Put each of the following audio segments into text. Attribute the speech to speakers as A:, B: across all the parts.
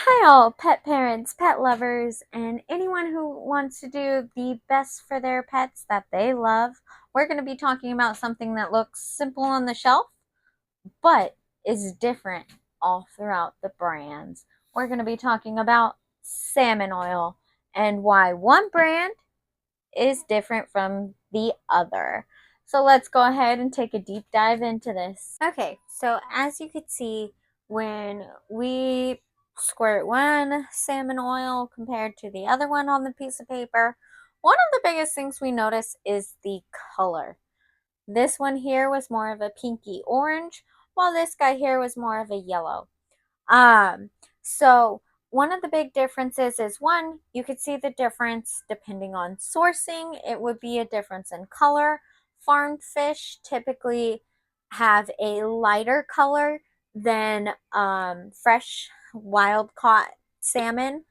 A: Hi, all pet parents, pet lovers, and anyone who wants to do the best for their pets that they love. We're going to be talking about something that looks simple on the shelf, but is different all throughout the brands. We're going to be talking about salmon oil and why one brand is different from the other. So let's go ahead and take a deep dive into this. Okay, so as you can see, when we squirt one salmon oil compared to the other one on the piece of paper, one of the biggest things we notice is the color. This one here was more of a pinky orange, while this guy here was more of a yellow. Um, so one of the big differences is one, you could see the difference depending on sourcing. It would be a difference in color. Farmed fish typically have a lighter color than fresh wild caught salmon.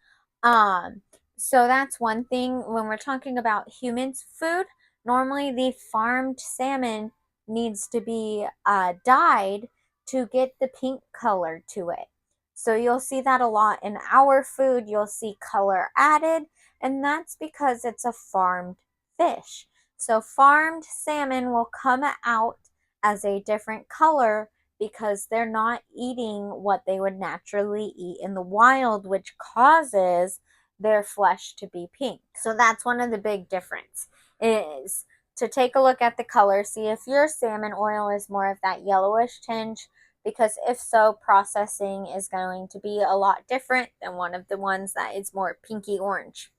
A: Um, so that's one thing. When we're talking about humans' food, normally the farmed salmon needs to be dyed to get the pink color to it. So you'll see that a lot in our food. You'll see color added, and that's because it's a farmed fish. So farmed salmon will come out as a different color because they're not eating what they would naturally eat in the wild, which causes their flesh to be pink. So that's one of the big difference is to take a look at the color, see if your salmon oil is more of that yellowish tinge, because if so, processing is going to be a lot different than one of the ones that is more pinky orange.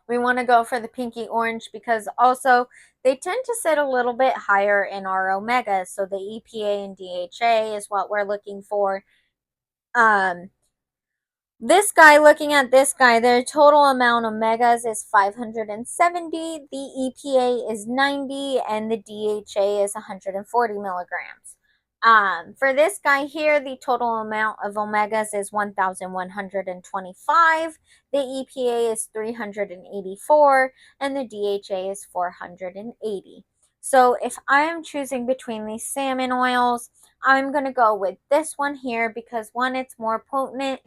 A: We want to go for the pinky orange because also they tend to sit a little bit higher in our omegas. So the EPA and DHA is what we're looking for. This guy, looking at this guy, their total amount of omegas is 570, the EPA is 90, and the DHA is 140 milligrams. For this guy here, the total amount of omegas is 1,125, the EPA is 384, and the DHA is 480. So if I am choosing between these salmon oils, I'm going to go with this one here because one, it's more potent.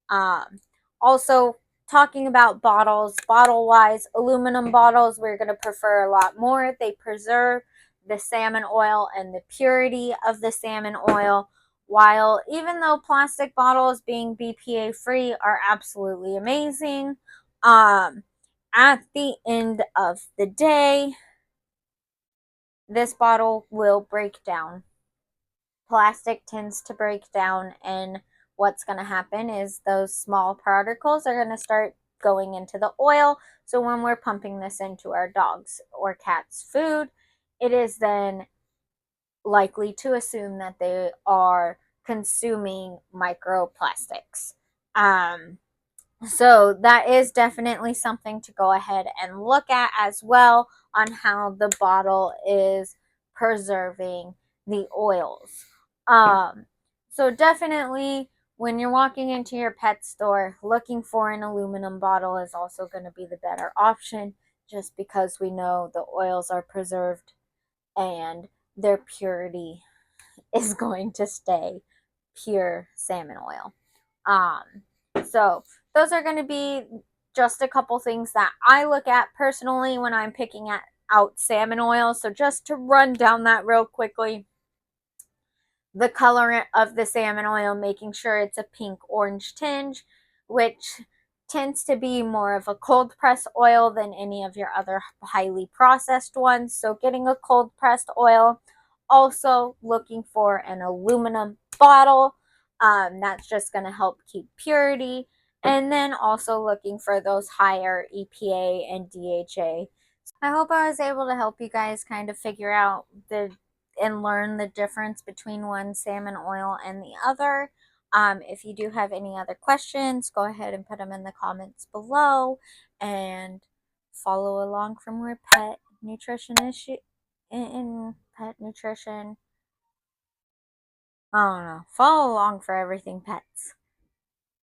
A: um, Also, talking about bottles, bottle wise, aluminum bottles, we're going to prefer a lot more. They preserve the salmon oil and the purity of the salmon oil. While even though plastic bottles being BPA free are absolutely amazing, at the end of the day, this bottle will break down. Plastic tends to break down, and what's going to happen is those small particles are going to start going into the oil. So when we're pumping this into our dogs or cats' food, it is then likely to assume that they are consuming microplastics. Um, so that is definitely something to go ahead and look at as well on how the bottle is preserving the oils. Um, so definitely when you're walking into your pet store, looking for an aluminum bottle is also going to be the better option just because we know the oils are preserved and their purity is going to stay pure salmon oil. So those are going to be just a couple things that I look at personally when I'm picking out salmon oil. So just to run down that real quickly, the color of the salmon oil, making sure it's a pink orange tinge, which tends to be more of a cold press oil than any of your other highly processed ones. So getting a cold pressed oil. Also looking for an aluminum bottle. That's just going to help keep purity. And then also looking for those higher EPA and DHA. I hope I was able to help you guys kind of figure out and learn the difference between one salmon oil and the other. If you do have any other questions, go ahead and put them in the comments below and follow along from where pet nutrition issue in pet nutrition. I don't know. Follow along for everything pets.